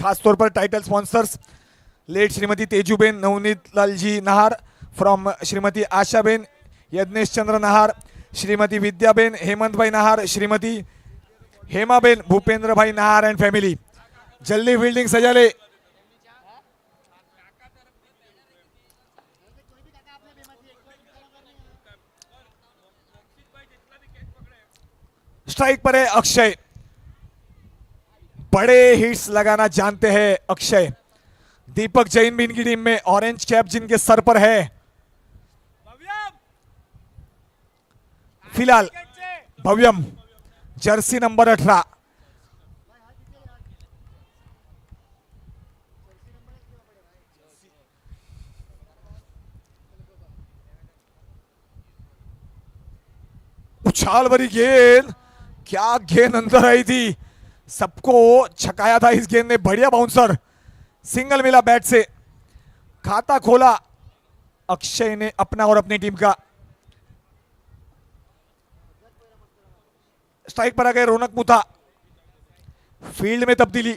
खासतौर पर title sponsors late Shrimati Tejuben Navneet Lalji Nahar, from Shrimati Ashaben Yagnesh Chandra Nahar, Shrimati Vidyaben Hemant भाई नहार, श्रीमती हेमाबेन भूपेंद्र भाई नहार एंड फैमिली। जल्दी फील्डिंग सजा ले। स्ट्राइक पर है अक्षय, बड़े हिट्स लगाना जानते हैं अक्षय। दीपक जैन भी इनकी टीम में, ऑरेंज कैप जिनके सर पर है। फिलहाल भव्यम जर्सी नंबर 18। उछाल भरी गेंद, क्या गेंद अंदर आई थी, सबको छकाया था इस गेंद ने। बढ़िया बाउंसर, सिंगल मिला बैट से, खाता खोला अक्षय ने अपना और अपनी टीम का। स्ट्राइक पर आ गए रौनक मुथा। फील्ड में तब्दीली,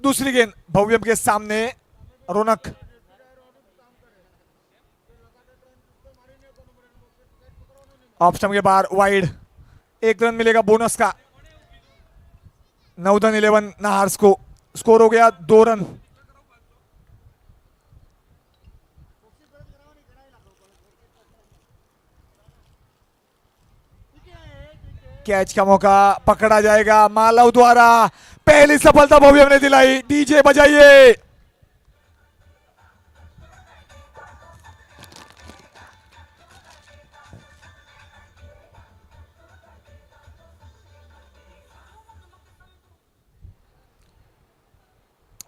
दूसरी गेंद भव्यम के सामने। रौनक ऑफ स्टंप के बाहर, वाइड। 1 रन मिलेगा बोनस का। 9-11 नहार्स को स्कोर हो गया 2 रन। कैच का मौका पकड़ा जाएगा मालव द्वारा। पहली सफलता भव्यम ने दिलाई। डीजे बजाइए।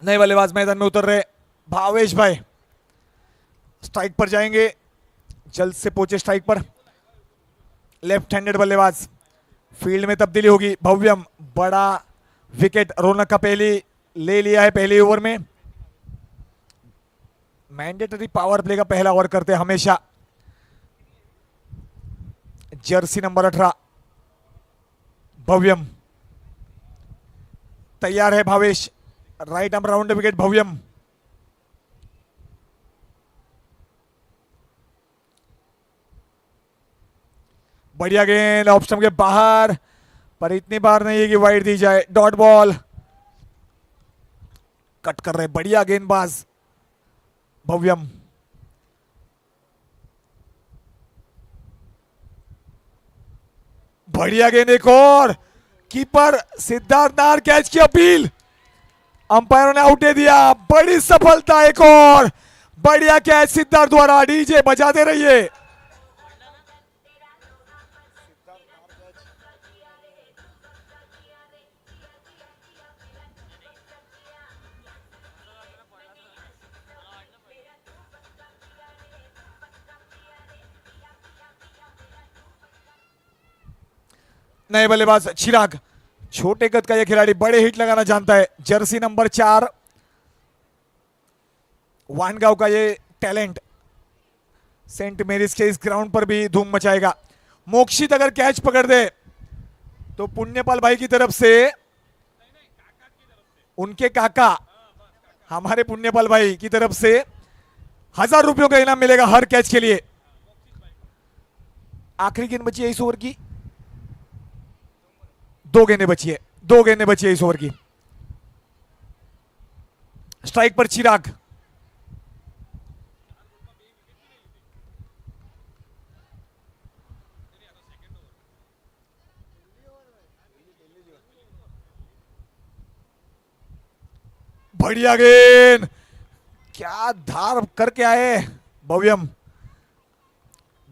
नए बल्लेबाज मैदान में उतर रहे भावेश भाई। स्ट्राइक पर जाएंगे, जल्द से पहुंचे स्ट्राइक पर। लेफ्ट हैंडेड बल्लेबाज। फील्ड में तब्दीली होगी। भव्यम, बड़ा विकेट रौनक का पहली ले लिया है पहले ओवर में। मैंडेटरी पावर प्ले का पहला ओवर करते हैं हमेशा जर्सी नंबर 18 भव्यम। तैयार है Bhavesh. Right arm round wicket Bhavyam. बढ़िया गेंद ऑफ स्टंप के बाहर, पर इतनी बार नहीं है कि वाइड दी जाए। Dot ball. कट कर रहे बढ़िया गेंदबाज भव्यम। बढ़िया गेंद, एक और। कीपर सिद्धार्थ नाहर कैच की अपील, अंपायरों ने आउट दे दिया। बड़ी सफलता, एक और बढ़िया कैच सिद्धार्थ द्वारा। डीजे बजाते रहिए। नए बल्लेबाज चिराग, छोटे कद का यह खिलाड़ी बड़े हिट लगाना जानता है। जर्सी नंबर 4 वानगांव का ये टैलेंट सेंट मेरीज के इस ग्राउंड पर भी धूम मचाएगा। मोक्षित अगर कैच पकड़ दे तो पुण्यपाल भाई की तरफ से, उनके काका हमारे पुण्यपाल भाई की तरफ से 1000 रुपयों का इनाम मिलेगा हर कैच के लिए। आखिरी गेंद बची है इस ओवर की। 2 गेंदें बची है, 2 गेंदें बची है इस ओवर की। स्ट्राइक पर चिराग। बढ़िया गेंद, क्या धार करके आए भव्यम।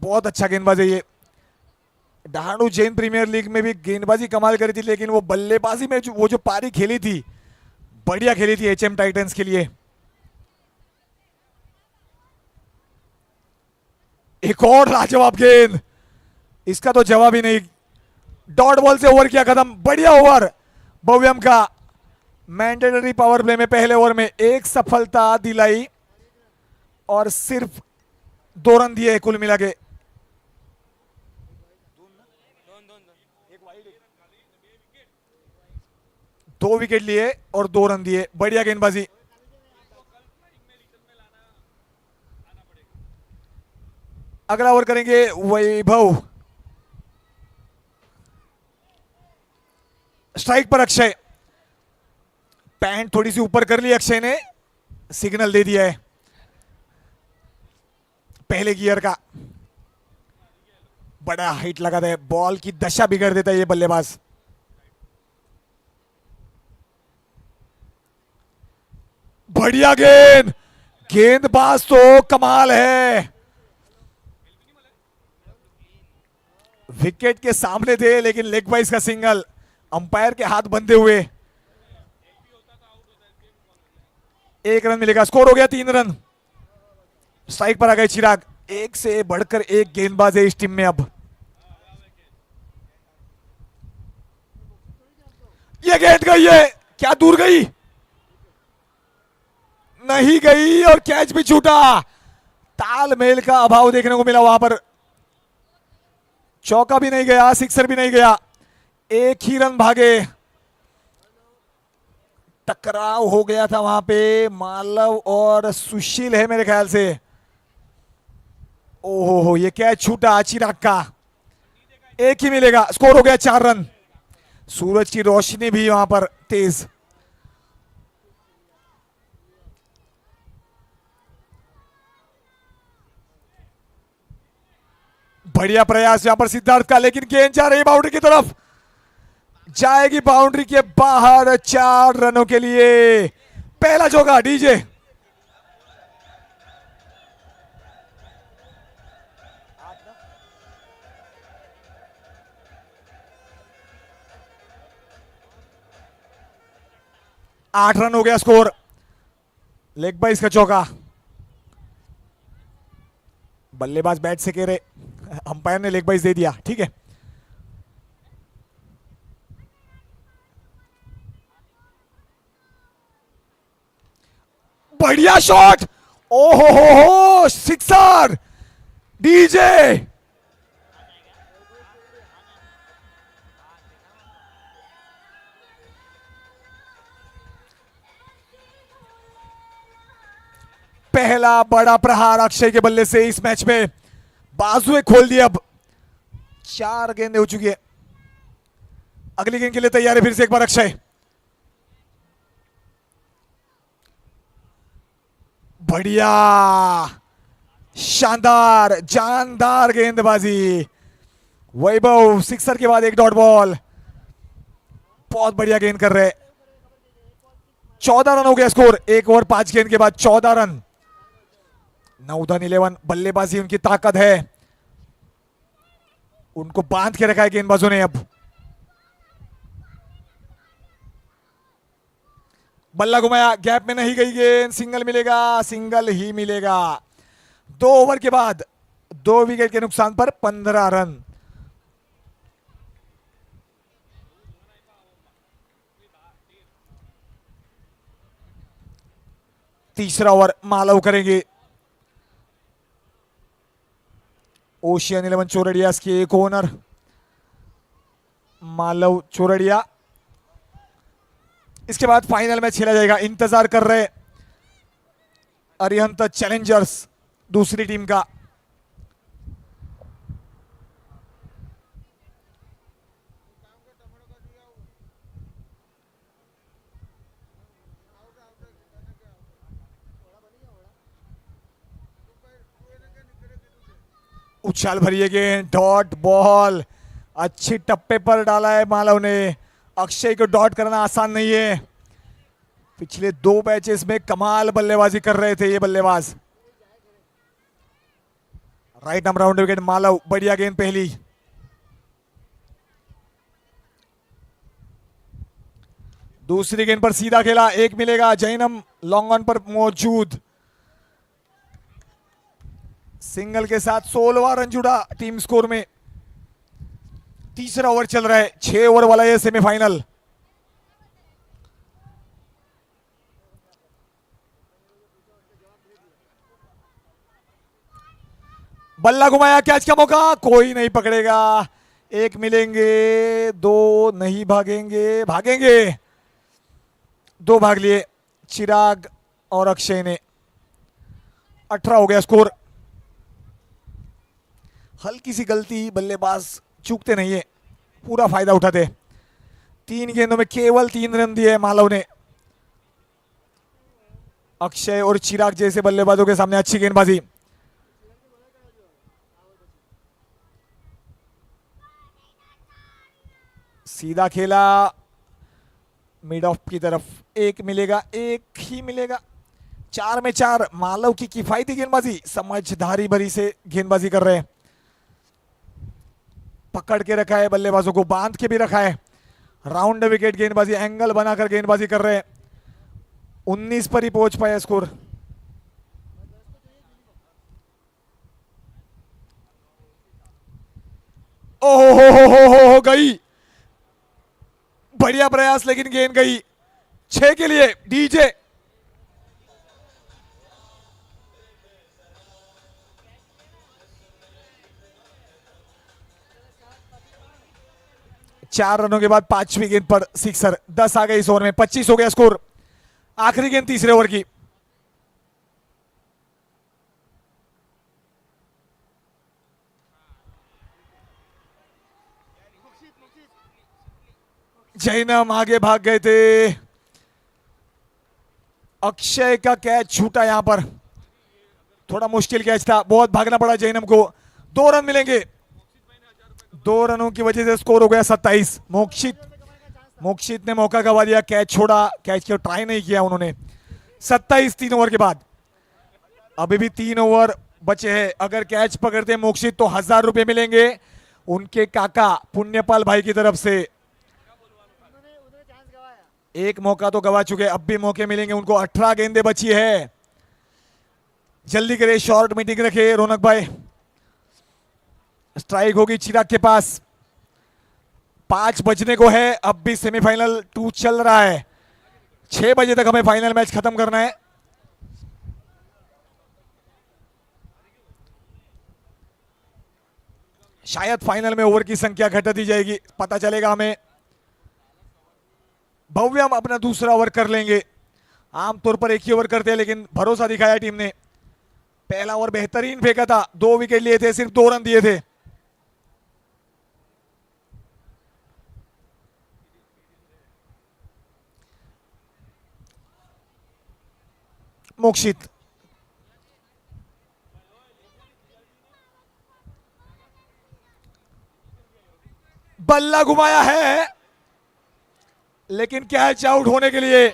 बहुत अच्छा गेंदबाज है ये। डहाणू जैन प्रीमियर लीग में भी गेंदबाजी कमाल करी थी, लेकिन वो बल्लेबाजी में वो जो पारी खेली थी, बढ़िया खेली थी एचएम टाइटंस के लिए। एक और लाजवाब गेंद, इसका तो जवाब ही नहीं। डॉट बॉल से ओवर किया खत्म। बढ़िया ओवर भव्यम का। मैंडेटरी पावर प्ले में पहले ओवर में 1 सफलता दिलाई और सिर्फ 2 रन दिए कुल मिला के। दो विकेट लिए और 2 रन दिए, बढ़िया गेंदबाजी। अगला ओवर करेंगे वैभव, स्ट्राइक पर अक्षय। पैंट थोड़ी सी ऊपर कर ली अक्षय ने, सिग्नल दे दिया है पहले गियर का। बड़ा हाइट लगा था, बॉल की दशा बिगड़ देता है ये बल्लेबाज। बढ़िया गेंद, गेंदबाज तो कमाल है। विकेट के सामने थे लेकिन लेग वाइज का सिंगल, अंपायर के हाथ बंधे हुए। 1 रन मिलेगा, स्कोर हो गया 3 रन। स्ट्राइक पर आ गए चिराग, एक से बढ़कर एक गेंदबाज है इस टीम में अब। ये गेंद गई है, क्या दूर गई? नहीं गई और कैच भी छूटा। तालमेल का अभाव देखने को मिला वहां पर। चौका भी नहीं गया, सिक्सर भी नहीं गया, एक ही रन भागे। टकराव हो गया था वहां पे, मालव और सुशील है मेरे ख्याल से। ओहो, ये कैच छूटा चिराग का, एक ही मिलेगा। स्कोर हो गया 4 रन। सूरज की रोशनी भी वहां पर तेज। बढ़िया प्रयास यहां पर सिद्धार्थ का, लेकिन गेंद जा रही है बाउंड्री की तरफ, जाएगी बाउंड्री के बाहर। 4 रनों के लिए पहला चौका डीजे। आठ रन हो गया स्कोर, लेग बाइस का चौका। बल्लेबाज बैट से कह रहे, अंपायर ने लेग बाइस दे दिया, ठीक है। बढ़िया शॉट, ओहो हो, सिक्सर डीजे। पहला बड़ा प्रहार अक्षय के बल्ले से इस मैच में, बाजुए खोल दिए। अब 4 गेंदें हो चुकी है, अगली गेंद के लिए तैयार है फिर से एक बार अक्षय। बढ़िया, शानदार जानदार गेंदबाजी। वैभव सिक्सर के बाद एक डॉट बॉल, बहुत बढ़िया गेंद कर रहे। 14 रन हो गया स्कोर, 1 ओवर 5 गेंद के बाद 14 रन। 9-11 बल्लेबाजी उनकी ताकत है, उनको बांध के रखा है गेंदबाजों ने। अब बल्ला घुमाया, गैप में नहीं गई गेंद, सिंगल मिलेगा, सिंगल ही मिलेगा। 2 ओवर के बाद 2 विकेट के नुकसान पर 15 रन। तीसरा ओवर मालव करेंगे। ओशियन 11 चोरडिया के एक ओनर मालव चोरडिया। इसके बाद फाइनल मैच खेला जाएगा, इंतजार कर रहे अरिहंत चैलेंजर्स दूसरी टीम का। उछाल भरी गेंद, डॉट बॉल, अच्छी टप्पे पर डाला है मालव ने। अक्षय को डॉट करना आसान नहीं है, पिछले 2 मैचेस में कमाल बल्लेबाजी कर रहे थे ये बल्लेबाज। Right arm round wicket Malav, बढ़िया गेंद पहली। दूसरी गेंद पर सीधा खेला, एक मिलेगा। जैनम लॉन्ग ऑन पर मौजूद, सिंगल के साथ 16वां रन जुड़ा टीम स्कोर में। तीसरा ओवर चल रहा है, 6 ओवर वाला ये सेमीफाइनल। बल्ला घुमाया, कैच का मौका, कोई नहीं पकड़ेगा। एक मिलेंगे, दो नहीं भागेंगे, भागेंगे, दो भाग लिए चिराग और अक्षय ने। 18 हो गया स्कोर। हल्की सी गलती, बल्लेबाज चूकते नहीं है, पूरा फायदा उठाते। 3 गेंदों में केवल 3 रन दिए मालव ने। अक्षय और चिराग जैसे बल्लेबाजों के सामने अच्छी गेंदबाजी। सीधा खेला मिड ऑफ की तरफ, एक मिलेगा, एक ही मिलेगा। 4 में 4। मालव की किफायती गेंदबाजी, समझदारी भरी से गेंदबाजी कर रहे हैं। पकड़ के रखा है, बल्लेबाजों को बांध के भी रखा है। राउंड विकेट गेंदबाजी, एंगल बनाकर गेंदबाजी कर रहे हैं। 19 पर ही पहुंच पाया स्कोर। ओहो हो गई, बढ़िया प्रयास लेकिन गेंद गई। 6 के लिए डीजे। चार रनों के बाद 5वीं गेंद पर सिक्सर। 10 आ गए इस ओवर में। 25 हो गया स्कोर। आखिरी गेंद तीसरे ओवर की। जैनम आगे भाग गए थे। अक्षय का कैच छूटा यहां पर, थोड़ा मुश्किल कैच था, बहुत भागना पड़ा जैनम को। 2 रन मिलेंगे। 2 रनों की वजह से स्कोर हो गया 27। मोक्षित ने मौका गवा दिया, कैच छोड़ा, कैच की ट्राई नहीं किया उन्होंने। 27 3 ओवर के बाद। अभी भी 3 ओवर बचे हैं। अगर कैच पकड़ते मोक्षित तो 1000 रुपए मिलेंगे उनके काका पुण्यपाल भाई की तरफ से। एक मौका तो गवा चुके, अब भी मौके मिलेंगे उनको। 18 गेंदें बची है। जल्दी करे, शॉर्ट मीटिंग रखे रौनक भाई। स्ट्राइक होगी चिराग के पास। 5 बजने को है, अब भी सेमीफाइनल 2 चल रहा है। 6 बजे तक हमें फाइनल मैच खत्म करना है। शायद फाइनल में ओवर की संख्या घटाती जाएगी, पता चलेगा हमें। भव्यम अपना दूसरा ओवर कर लेंगे। आमतौर पर एक ही ओवर करते हैं, लेकिन भरोसा दिखाया टीम ने। पहला ओवर बेहतरीन फेंका था, 2 विकेट लिए थे, सिर्फ 2 रन दिए थे। मोक्षित बल्ला घुमाया है, लेकिन कैच आउट होने के लिए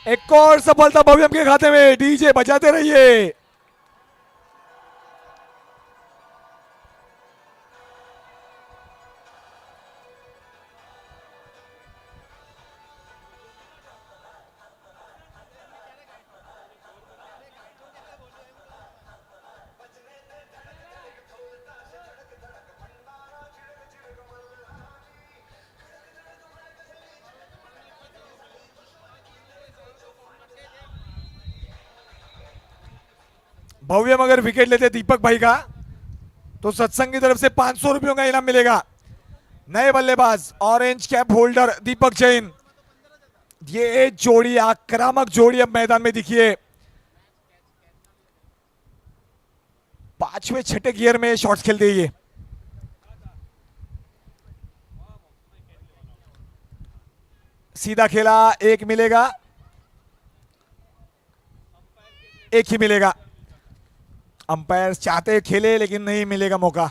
एक और सफलता भव्यम के खाते में। डीजे बजाते रहिए। भव्यम अगर विकेट लेते दीपक भाई का तो सत्संग की तरफ से 500 रुपयों का इनाम मिलेगा। नए बल्लेबाज ऑरेंज कैप होल्डर दीपक जैन। ये जोड़ी, आक्रामक जोड़ी अब मैदान में दिखिए। 5वें 6ठे गियर में शॉट्स खेलते ये। सीधा खेला, एक मिलेगा, एक ही मिलेगा। अंपायर चाहते खेले लेकिन नहीं मिलेगा मौका।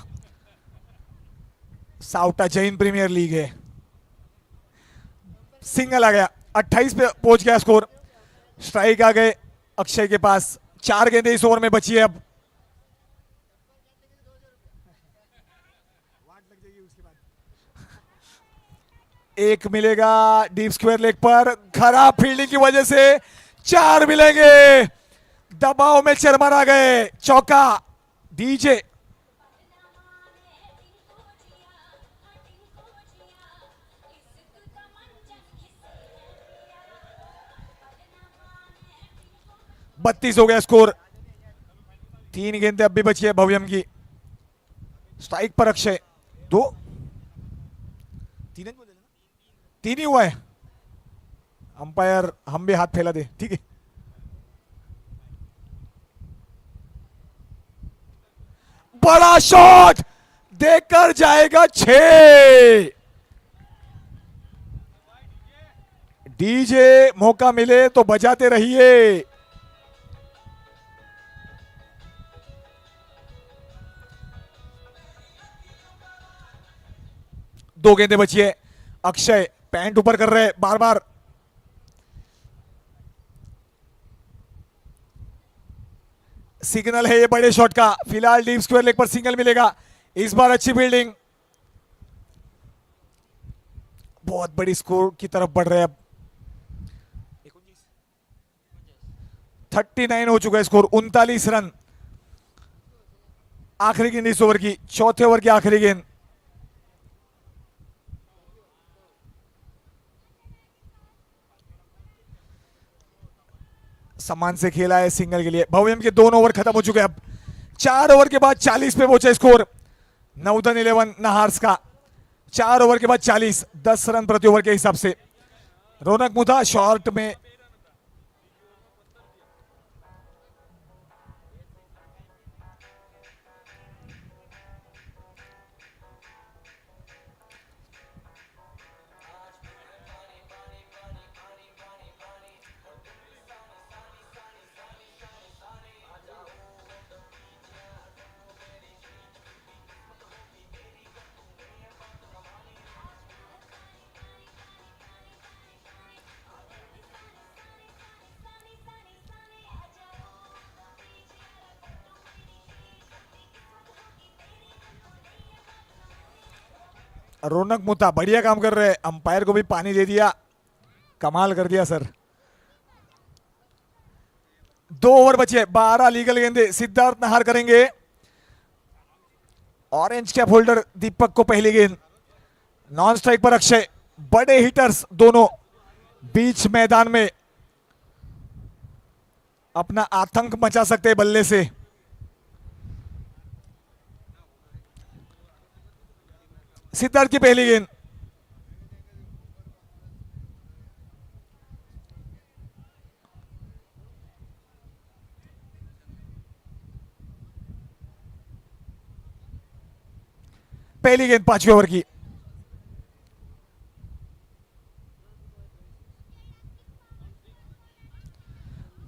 साउटा जैन प्रीमियर लीग है। सिंगल आ गया, 28 पे पहुंच गया स्कोर। स्ट्राइक आ गए अक्षय के पास। 4 गेंदें इस ओवर में बची है अब। एक मिलेगा डीप स्क्वायर लेग पर, खराब फील्डिंग की वजह से 4 मिलेंगे। दबाव में चरमरा गए, चौका डीजे। बत्तीस हो गया स्कोर। 3 गेंदें अब भी बची है भव्यम की। स्ट्राइक पर अक्षय, 2 तीन ही हुआ है। अंपायर हम भी हाथ फैला दे, ठीक है। बड़ा शॉट देकर जाएगा 6। डीजे मौका मिले तो बजाते रहिए। दो गेंदें बची है। अक्षय पैंट ऊपर कर रहे बार बार। सिग्नल है ये बड़े शॉट का। फिलहाल डीप स्क्वायर लेग पर सिंगल मिलेगा। इस बार अच्छी फील्डिंग। बहुत बड़ी स्कोर की तरफ बढ़ रहे हैं अब। 39 हो चुका है स्कोर। 39 रन। आखिरी गेंद इस ओवर की, चौथे ओवर की आखिरी गेंद। सम्मान से खेला है सिंगल के लिए। भव्यम के दोनों ओवर खत्म हो चुके हैं अब। 4 ओवर के बाद 40 पे पहुंचा स्कोर नॉर्दर्न 11 नहार्स का। 4 ओवर के बाद 40, 10 रन प्रति ओवर के हिसाब से। रौनक मुथा शॉर्ट में। रौनक मुथा बढ़िया काम कर रहे हैं। अंपायर को भी पानी दे दिया। कमाल कर दिया सर। 2 ओवर बचे, 12 लीगल गेंदे सिद्धार्थ नहार करेंगे। ऑरेंज कैप होल्डर दीपक को पहली गेंद। नॉन स्ट्राइक पर अक्षय। बड़े हिटर्स दोनों बीच मैदान में अपना आतंक मचा सकते हैं बल्ले से। सिद्धार्थ की पहली गेंद। पहली गेंद 5वें ओवर की।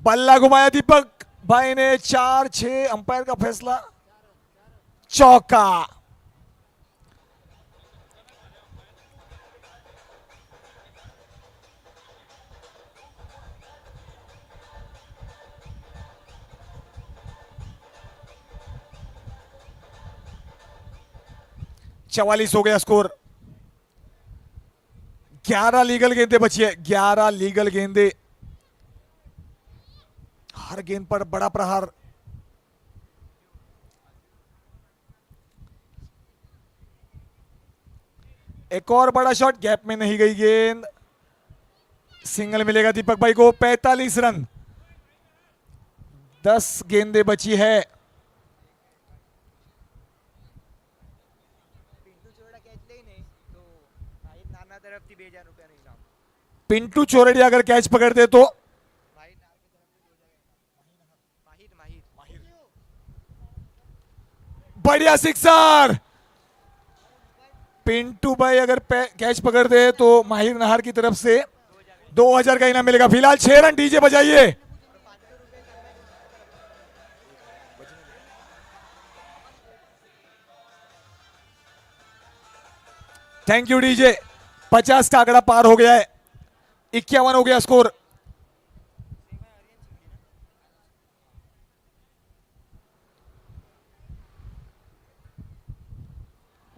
बल्ला घुमाया दीपक भाई ने। 4-6 अंपायर का फैसला। चौका। चवालीस हो गया स्कोर। 11 लीगल गेंदे बची है। 11 लीगल गेंदे। हर गेंद पर बड़ा प्रहार। एक और बड़ा शॉट। गैप में नहीं गई गेंद। सिंगल मिलेगा दीपक भाई को। 45 रन। 10 गेंदे बची है। पिंटू चोरडिया अगर कैच पकड़ते तो बढ़िया सिक्सर। पिंटू भाई अगर कैच पकड़ते तो माहिर नहार की तरफ से 2000 का इनाम मिलेगा। फिलहाल 6 रन। डीजे बजाइए। Thank you DJ. 50 का आंकड़ा पार हो गया है। 51 हो गया स्कोर।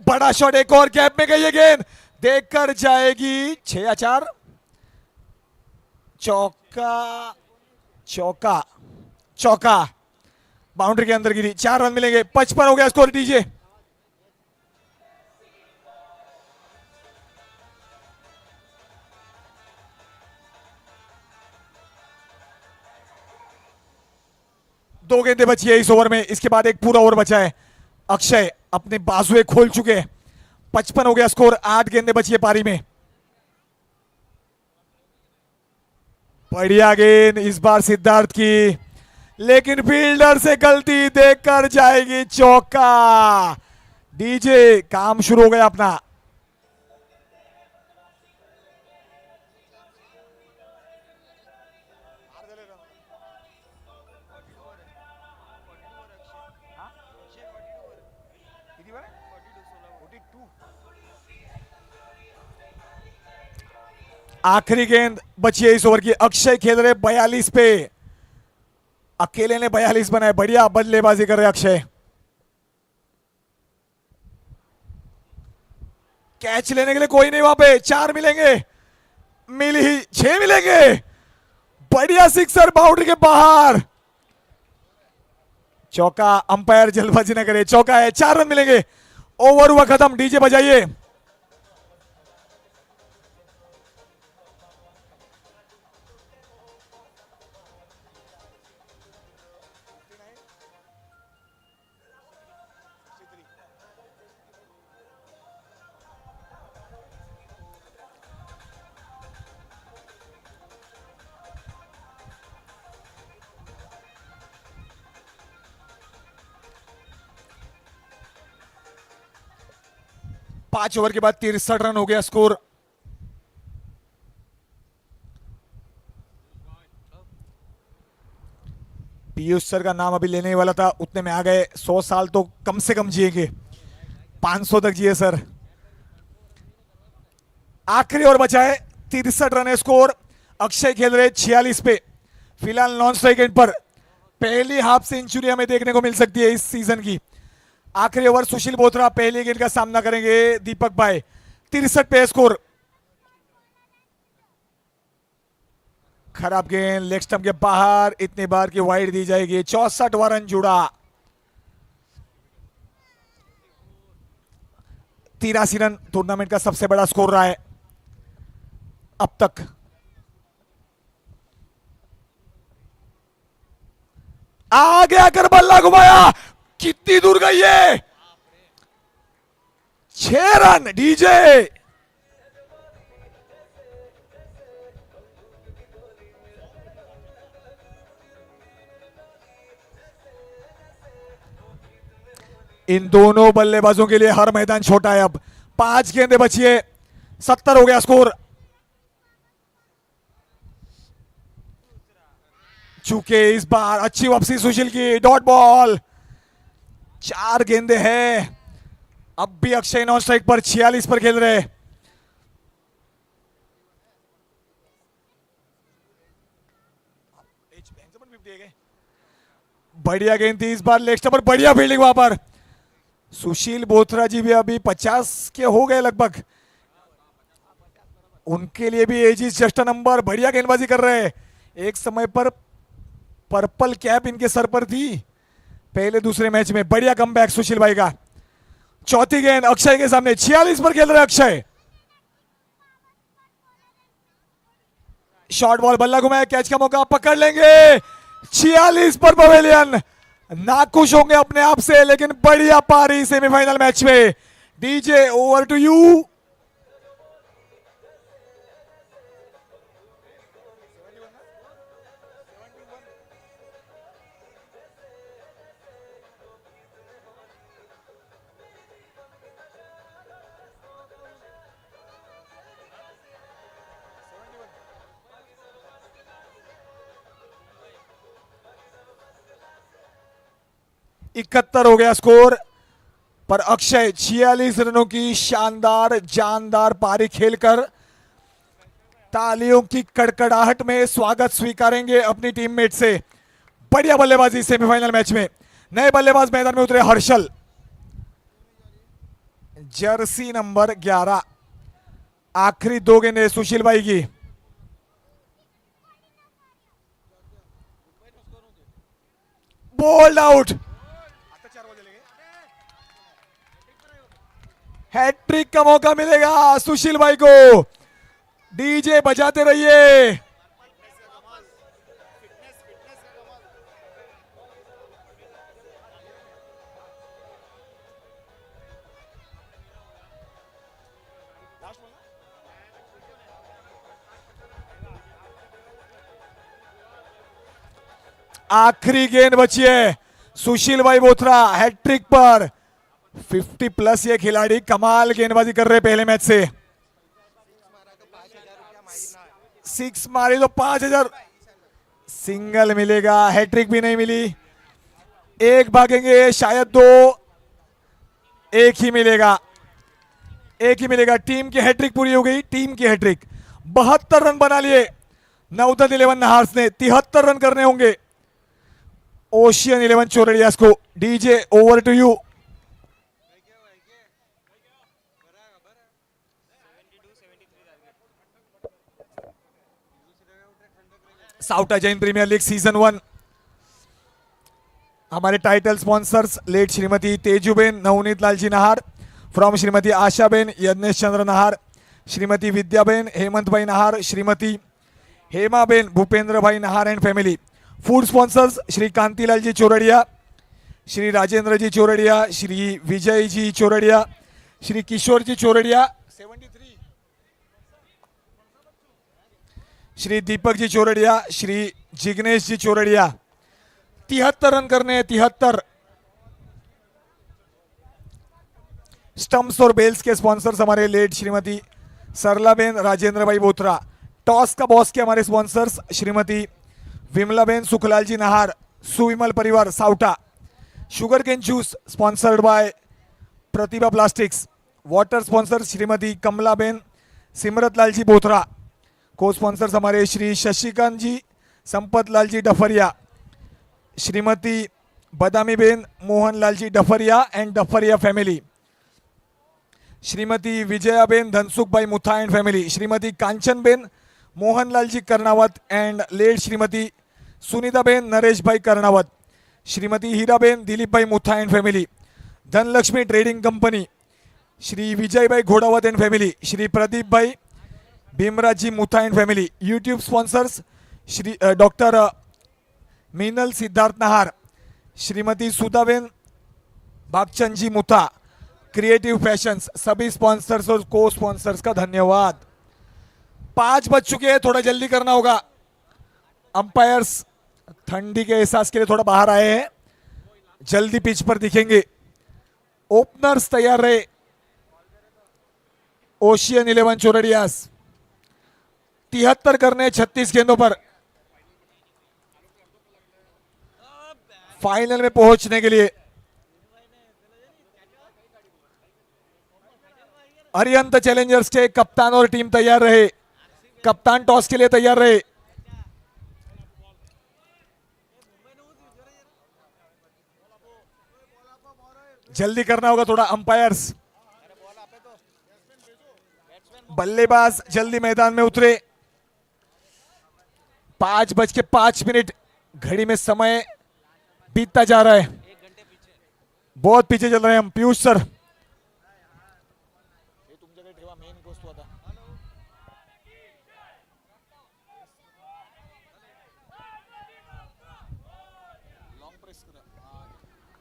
बड़ा शॉट। एक और गैप में गई है गेंद। देखकर जाएगी 6 या 4। चौका। चौका। चौका। बाउंड्री के अंदर गिरी। 4 रन मिलेंगे। 55 हो गया स्कोर डीजे। दो गेंदें बची है इस ओवर में। इसके बाद एक पूरा ओवर बचा है। अक्षय अपने बाजुए खोल चुके हैं। 55 हो गया स्कोर, 8 गेंदें बची है पारी में। बढ़िया गेंद इस बार सिद्धार्थ की, लेकिन फील्डर से गलती देखकर जाएगी चौका। डीजे काम शुरू हो गया अपना। आखिरी गेंद बची है इस ओवर की। अक्षय खेल रहे 42 पे, अकेले ने 42 बनाए। बढ़िया बल्लेबाजी कर रहे अक्षय। कैच लेने के लिए कोई नहीं वहां पे, 4 मिलेंगे, मिल ही 6 मिलेंगे। बढ़िया सिक्सर, बाउंड्री के बाहर। चौका, अंपायर जल्दबाजी न करे, चौका है, 4 रन मिलेंगे। ओवर हुआ खत्म। डीजे बजाइए। पांच ओवर के बाद 63 रन हो गया स्कोर। पीयूष सर का नाम अभी लेने वाला था, उतने में आ गए। 100 साल तो कम से कम जिएंगे, 500 तक जिए सर। आखिरी ओवर बचा है, 63 रन है स्कोर। अक्षय खेल रहे 46 पे, फिलहाल नॉन स्ट्राइक एंड पर। पहली हाफ सेंचुरी हमें देखने को मिल सकती है इस सीजन की। आखिरी ओवर सुशील बोथरा पहली गेंद का सामना करेंगे दीपक भाई। 63 पे स्कोर। खराब गेंद, लेग स्टंप के बाहर, इतनी बार की वाइड दी जाएगी। 64वां रन जुड़ा। 83 रन टूर्नामेंट का सबसे बड़ा स्कोर रहा है अब तक। आगे आकर बल्ला घुमाया, कितनी दूर गई है। 6 रन। डीजे इन दोनों बल्लेबाजों के लिए हर मैदान छोटा है। अब 5 गेंदें बची है, 70 हो गया स्कोर। चूके इस बार अच्छी वापसी सुशील की, डॉट बॉल। 4 गेंदें हैं। अब भी अक्षय नॉन स्ट्राइक पर, 46 पर खेल रहे। बढ़िया गेंद थी इस बार, लेग स्टंप पर। बढ़िया फील्डिंग वहां पर। सुशील बोथरा जी भी अभी 50 के हो गए लगभग, उनके लिए भी एज इज जस्ट नंबर। बढ़िया गेंदबाजी कर रहे हैं। एक समय पर पर्पल कैप इनके सर पर थी पहले दूसरे मैच में। बढ़िया कमबैक सुशील भाई का। चौथी गेंद अक्षय के सामने, 46 पर खेल रहे अक्षय। शॉर्ट बॉल, बल्ला घुमाया, कैच का मौका, पकड़ लेंगे। 46 पर पवेलियन नाखुश होंगे अपने आप से, लेकिन बढ़िया पारी सेमीफाइनल मैच में। DJ over to you. इकहत्तर हो गया स्कोर, पर अक्षय 46 रनों की शानदार जानदार पारी खेलकर तालियों की कड़कड़ाहट में स्वागत स्वीकारेंगे अपनी टीममेट से। बढ़िया बल्लेबाजी सेमीफाइनल मैच में। नए बल्लेबाज मैदान में उतरे, हर्षल, जर्सी नंबर 11। आखिरी 2 गेंदें सुशील भाई की। Bold out. हैट्रिक का मौका मिलेगा सुशील भाई को। डीजे बजाते रहिए। आखिरी गेंद बची है सुशील भाई बोथरा हैट्रिक पर। 50 प्लस ये खिलाड़ी कमाल गेंदबाजी कर रहे पहले मैच से। 6 मारी तो 5,000 सिंगल मिलेगा, हैट्रिक भी नहीं मिली। एक भागेंगे शायद दो, एक ही मिलेगा, एक ही मिलेगा। टीम की हैट्रिक पूरी हो गई, टीम की हैट्रिक। 72 रन बना लिए नवदन 11 नहार्स ने। 73 रन करने होंगे ओशियन 11 चोरडियास को। DJ over to you. Sauta Jain premier league season 1। हमारे title sponsors late Shrimati Tejuben Navneet Lalji Nahar, from Shrimati Ashaben Yagnesh Chandra Nahar, Shrimati Vidyaben Hemant भाई नहार, Shrimati Hemaben Bhupendra bhai Nahar and family. Food sponsors Shri Kantilal ji Chordia, Shri Rajendra ji Chordia, Shri Vijay ji Chordia, Shri Kishore ji Chordia 73, Shri Deepak ji Chordia, Shri Jignesh ji Chordia. 73 run करने, 73। स्टम्प्स और बेल्स के स्पॉन्सर्स हमारे लेट श्रीमती सरलाबेन राजेंद्र भाई बोथरा। टॉस का बॉस के हमारे स्पॉन्सर्स श्रीमती विमलाबेन सुखलाल जी नहार, सुविमल परिवार Sauta. Sugar cane juice sponsored by Pratibha plastics. Water sponsor Shrimati Kamlaben Simrat Lal ji Bothra. Cosponsors हमारे Shri Shashikant ji Sampat Lal ji Dafria, Shrimati Badami ben Mohan Lal ji Dafria and Dafria family, Shrimati Vijayaben Dhansukh bhai Mutha and family, Shrimati Kanchanben Mohanlal ji Karnavat and late Shrimati Sunitaben Naresh bhai Karnavat, Shrimati Hiraben Dilip भाई Mutha and family, Dhanlaxmi trading company, Shri Vijay bhai Ghodawat and family, Shri Pradeep bhai Bhimraj ji Mutha and family. YouTube sponsors Shri doctor Meenal Siddharth Nahar, Shrimati Sudhaben Bhagchand ji Mutha, creative fashions. सभी sponsors और को sponsors का धन्यवाद। 5 बज चुके हैं, थोड़ा जल्दी करना होगा। अंपायर्स ठंडी के एहसास के लिए थोड़ा बाहर आए हैं, जल्दी पिच पर दिखेंगे। ओपनर्स तैयार रहे ओशियन 11 चोरडियास। 73 करने 36 गेंदों पर फाइनल में पहुंचने के लिए। अरिहंत चैलेंजर्स के कप्तान और टीम तैयार रहे। कप्तान टॉस के लिए तैयार रहे। जल्दी करना होगा थोड़ा अंपायर्स। बल्लेबाज जल्दी मैदान में उतरे। 5:05 घड़ी में समय बीतता जा रहा है, बहुत पीछे चल रहे हैं हम। पीयूष सर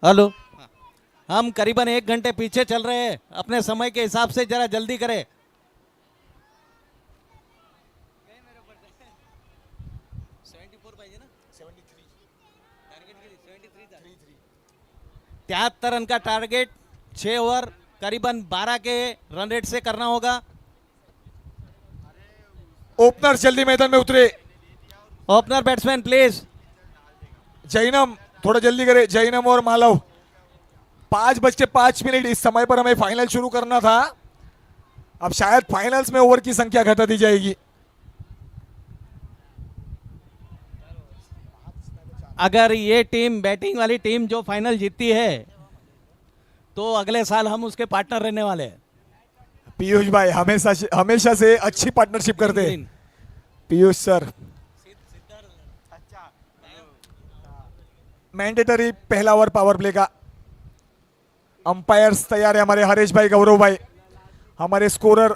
हेलो, हम करीबन 1 घंटे पीछे चल रहे हैं अपने समय के हिसाब से, जरा जल्दी करें। तिहत्तर रन का टारगेट, 6 ओवर करीबन 12 के रन रेट से करना होगा। ओपनर जल्दी मैदान में उतरे। Opener batsman please. जैनम थोड़ा जल्दी करे, जैनम और मालव। 5:05 इस समय पर हमें फाइनल शुरू करना था। अब शायद फाइनल्स में ओवर की संख्या घटा दी जाएगी। अगर ये टीम, बैटिंग वाली टीम जो फाइनल जीतती है तो अगले साल हम उसके पार्टनर रहने वाले हैं। पीयूष भाई हमेशा से अच्छी पार्टनरशिप करते हैं पीयूष सर। मैंडेटरी पहला ओवर पावर प्ले का। अंपायर्स तैयार है हमारे हरेश भाई, गौरव भाई। हमारे स्कोरर,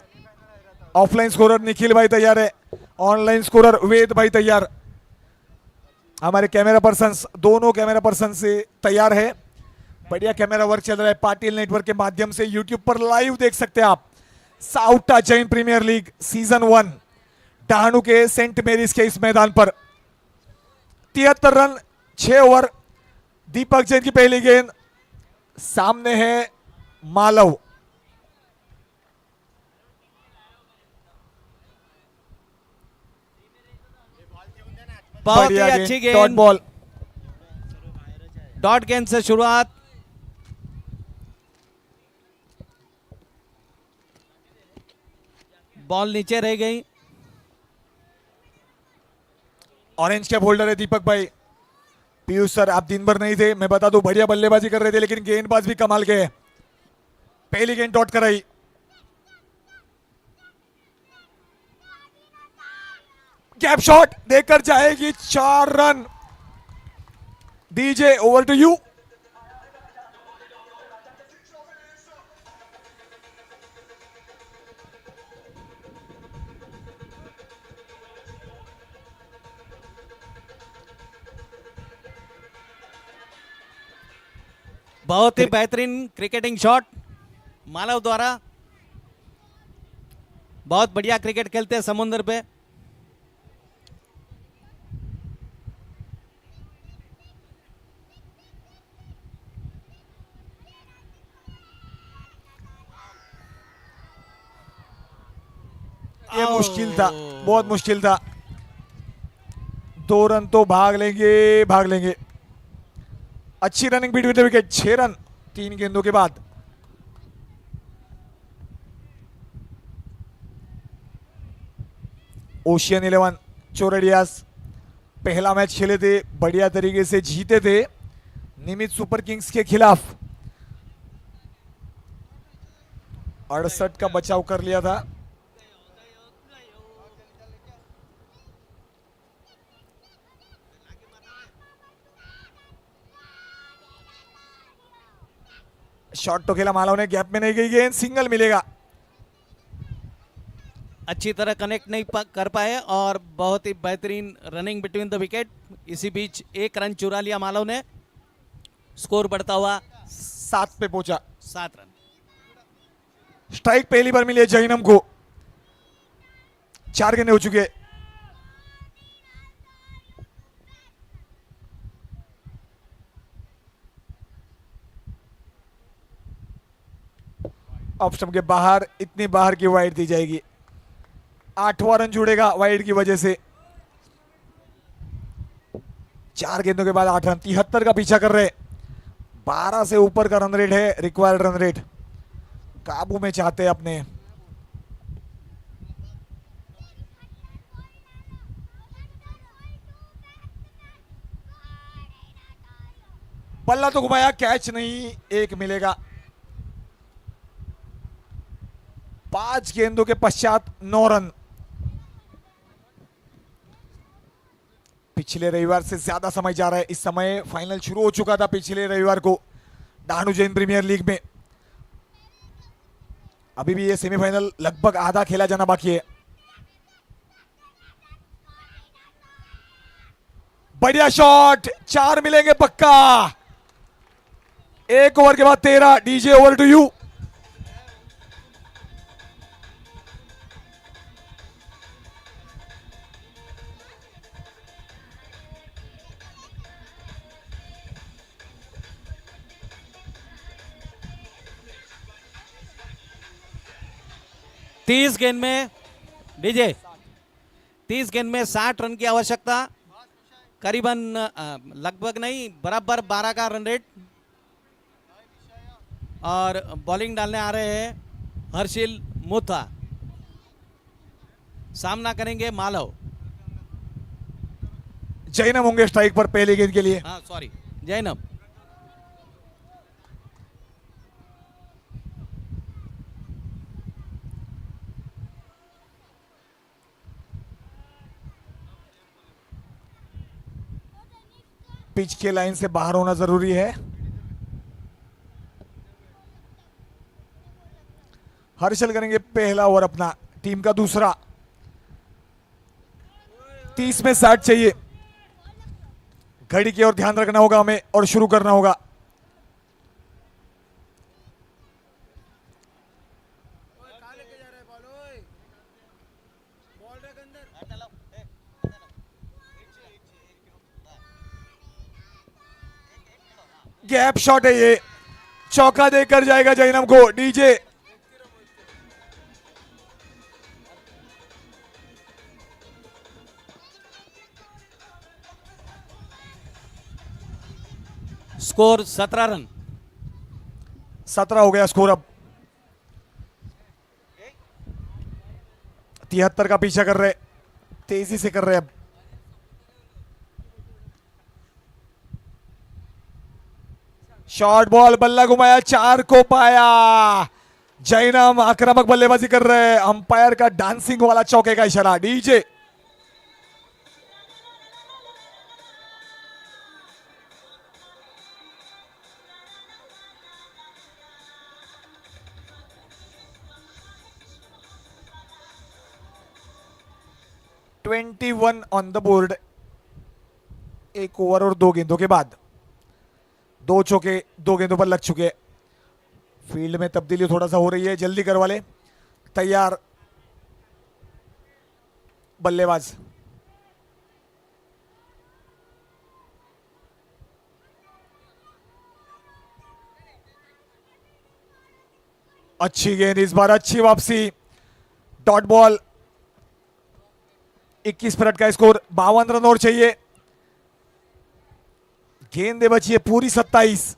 ऑफलाइन स्कोरर निखिल भाई तैयार है। ऑनलाइन स्कोरर वेद भाई तैयार। हमारे कैमरा पर्सन, दोनों कैमरा पर्सन से तैयार है। बढ़िया कैमरा वर्क चल रहा है। पाटिल नेटवर्क के माध्यम से यूट्यूब पर लाइव देख सकते हैं आप। साउटा Jain premier league season 1 Dahanu के सेंट मेरीज के इस मैदान पर 73 रन 6 ओवर, दीपक जैन की पहली गेंद, सामने है मालव। बहुत ही बढ़िया अच्छी गेंद, डॉट गेंद, बॉल। डॉट गेंद से शुरुआत। बॉल नीचे रह गई। ऑरेंज कैप होल्डर है दीपक भाई। पीयूष सर आप दिन भर नहीं थे, मैं बता दूं बढ़िया बल्लेबाजी कर रहे थे, लेकिन गेंदबाज भी कमाल के हैं। पहली गेंद डॉट कराई। गैप शॉट देकर जाएगी 4 run. DJ over to you. बहुत ही बेहतरीन क्रिकेटिंग शॉट मालव द्वारा। बहुत बढ़िया क्रिकेट खेलते हैं समुद्र पे। ये मुश्किल था, बहुत मुश्किल था। 2 रन तो भाग लेंगे, भाग लेंगे। अच्छी running between the wicket, 6 run 3 गेंदों के बाद। ओशियन 11 चोरडियास पहला मैच खेले थे, बढ़िया तरीके से जीते थे निमित सुपर किंग्स के खिलाफ। 68 का बचाव कर लिया था। शॉट तो खेला मालव ने, गैप में नहीं गई गेंद, सिंगल मिलेगा। अच्छी तरह कनेक्ट नहीं कर पाए और बहुत ही बेहतरीन रनिंग बिटवीन द विकेट। इसी बीच 1 रन चुरा लिया मालव ने। स्कोर बढ़ता हुआ 7 पे पहुंचा। 7 रन। स्ट्राइक पहली बार मिली है जैनम को। 4 गेंदें हो चुके हैं। ऑफ स्टंप के बाहर, इतनी बाहर की वाइड दी जाएगी। 8वां रन जुड़ेगा वाइड की वजह से। 4 गेंदों के बाद 8 रन, 73 का पीछा कर रहे। 12 से ऊपर का रन रेट है, रिक्वायर्ड रन रेट काबू में चाहते हैं अपने। बल्ला तो घुमाया, कैच नहीं, 1 मिलेगा। 5 गेंदों के पश्चात 9 रन। पिछले रविवार से ज्यादा समय जा रहा है। इस समय फाइनल शुरू हो चुका था पिछले रविवार को डहाणू जैन प्रीमियर लीग में। अभी भी ये सेमीफाइनल लगभग आधा खेला जाना बाकी है। बढ़िया शॉट, 4 मिलेंगे पक्का। 1 ओवर के बाद 13। DJ over to you. तीस गेंद में डीजे 30 गेंद में 60 रन की आवश्यकता। करीबन लगभग नहीं, बराबर 12 का रन रेट। और बॉलिंग डालने आ रहे हैं हर्षिल मुथा। सामना करेंगे मालव। जैनम होंगे स्ट्राइक पर पहली गेंद के लिए। हाँ सॉरी, जैनम। पिच के लाइन से बाहर होना जरूरी है। हर्षल करेंगे पहला ओवर अपना, टीम का दूसरा। 30 में 60 चाहिए। घड़ी की ओर ध्यान रखना होगा हमें और शुरू करना होगा। गैप शॉट है ये, चौका देकर जाएगा जैनम को डीजे। Score 17 run. 17 हो गया स्कोर अब। 73 का पीछा कर रहे, तेजी से कर रहे अब। शॉर्ट बॉल, बल्ला घुमाया, 4 को पाया। जैनम आक्रामक बल्लेबाजी कर रहे हैं, अंपायर का डांसिंग वाला चौके का इशारा DJ. Twenty 21 on the board. एक ओवर और 2 गेंदों के बाद 2 चौके 2 गेंदों पर लग चुके हैं। फील्ड में तब्दीली थोड़ा सा हो रही है, जल्दी करवा ले। तैयार बल्लेबाज। अच्छी गेंद इस बार, अच्छी वापसी, डॉट बॉल। 21 मिनट का स्कोर, 52 रन और चाहिए। गेंदे बची है पूरी 27।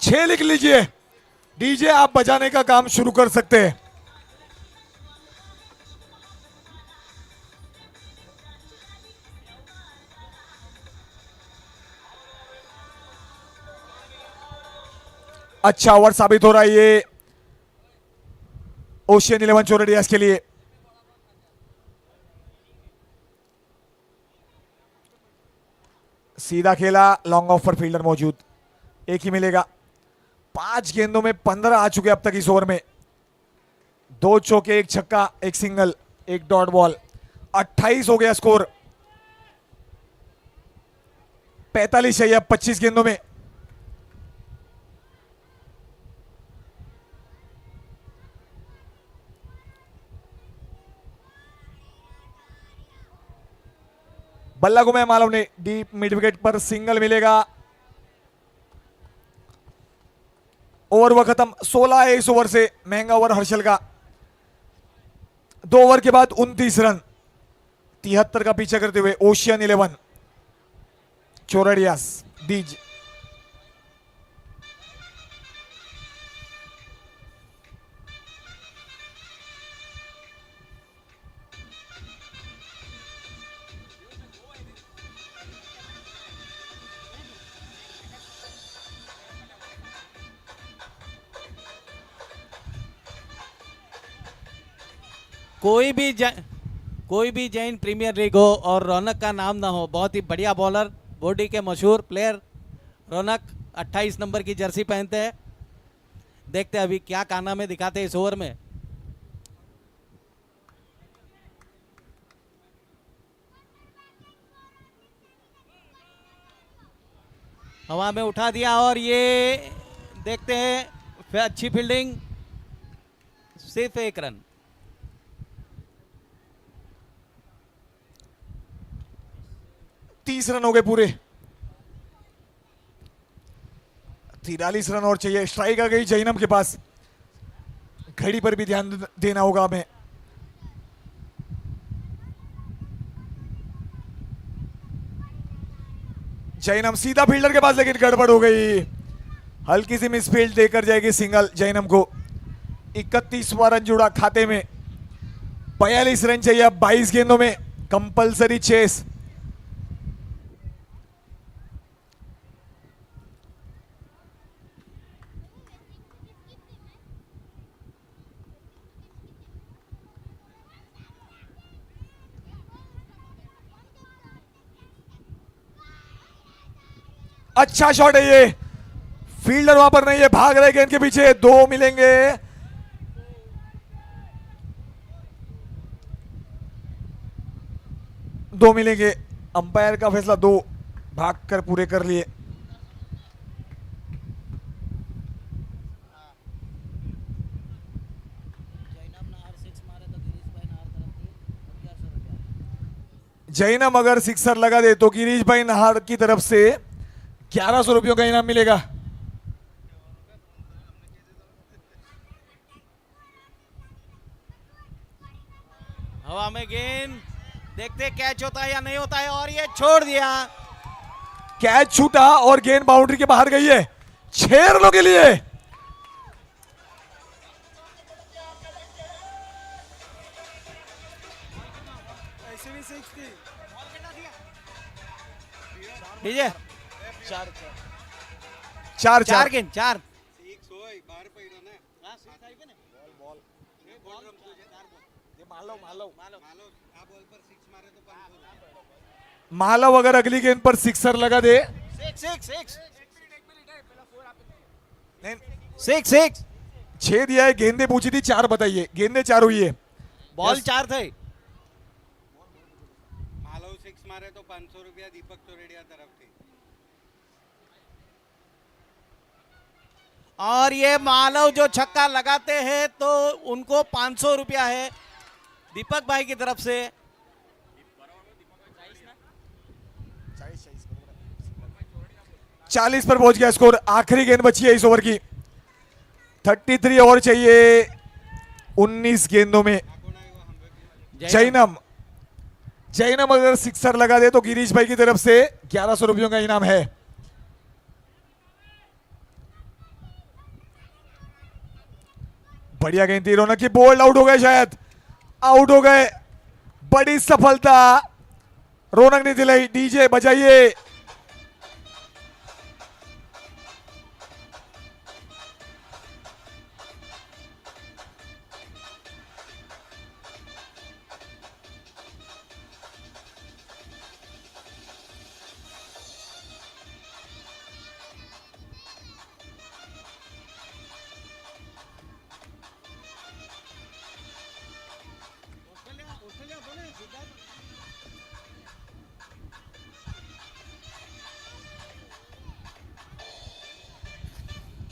छह लिख लीजिए डीजे, आप बजाने का काम शुरू कर सकते हैं। अच्छा ओवर साबित हो रहा है ये ओशियन 11 चोरडियास के लिए। सीधा खेला, लॉन्ग ऑफ पर फील्डर मौजूद, एक ही मिलेगा। 5 गेंदों में 15 आ चुके अब तक इस ओवर में। 2 चौके, 1 छक्का, 1 सिंगल, 1 डॉट बॉल। 28 हो गया स्कोर। 45 चाहिए अब 25 गेंदों में। बल्ला घुमाया मालव ने, डीप मिड विकेट पर सिंगल मिलेगा। ओवर हुआ खत्म, 16 है इस ओवर से। महंगा ओवर हर्षल का। 2 ओवर के बाद 29 रन। 73 का पीछा करते हुए ओशियन 11 चोरडियास डीज। कोई भी जैन प्रीमियर लीग हो और रौनक का नाम ना हो, बहुत ही बढ़िया बॉलर, बॉडी के मशहूर प्लेयर रौनक 28 नंबर की जर्सी पहनते हैं। देखते हैं अभी क्या कारनामे दिखाते हैं इस ओवर में। हवा में उठा दिया और ये देखते हैं, फिर अच्छी फील्डिंग, सिर्फ 1 रन। तीस रन हो गए पूरे। 43 रन और चाहिए। स्ट्राइक आ गई जैनम के पास। घड़ी पर भी ध्यान देना होगा हमें। जैनम सीधा फील्डर के पास, लेकिन गड़बड़ हो गई। हल्की सी मिसफील्ड देकर जाएगी सिंगल जैनम को। 31वां रन जुड़ा खाते में। 42 रन चाहिए अब 22 गेंदों में। Compulsory chess. अच्छा शॉट है ये। फील्डर वहां पर नहीं है, भाग रहे गेंद के पीछे। 2 मिलेंगे। दो मिलेंगे। अंपायर का फैसला 2, भागकर पूरे कर लिए। जैनम अगर सिक्सर लगा दे तो गिरीश भाई नाहर की तरफ से 1100 रुपयों का इनाम मिलेगा। हवा में गेंद, देखते कैच होता है या नहीं होता है, और ये छोड़ दिया। कैच छूटा और गेंद बाउंड्री के बाहर गई है 6 रनों के लिए। डीजे चार चार गेंद, चार। मालव अगर अगली गेंद पर सिक्सर लगा दे, सिक्स 6 दिया है। गेंदे पूछी थी 4, बताइए गेंदे 4 हुई है। बॉल 4 थे। मालव 6 मारे तो 500 रुपया दीपक चोरडिया तरफ थी। और ये मालव जो छक्का लगाते हैं तो उनको 500 रुपया है दीपक भाई की तरफ से। 40 पर पहुंच गया स्कोर। आखिरी गेंद बची है इस ओवर की। 33 और चाहिए 19 गेंदों में। जैनम अगर सिक्सर लगा दे तो गिरीश भाई की तरफ से 1100 रुपयों का इनाम है। बढ़िया गेंद थी। रौनक की बोल्ड आउट हो गए, शायद आउट हो गए। बड़ी सफलता रौनक ने दिलाई। डीजे बजाइए।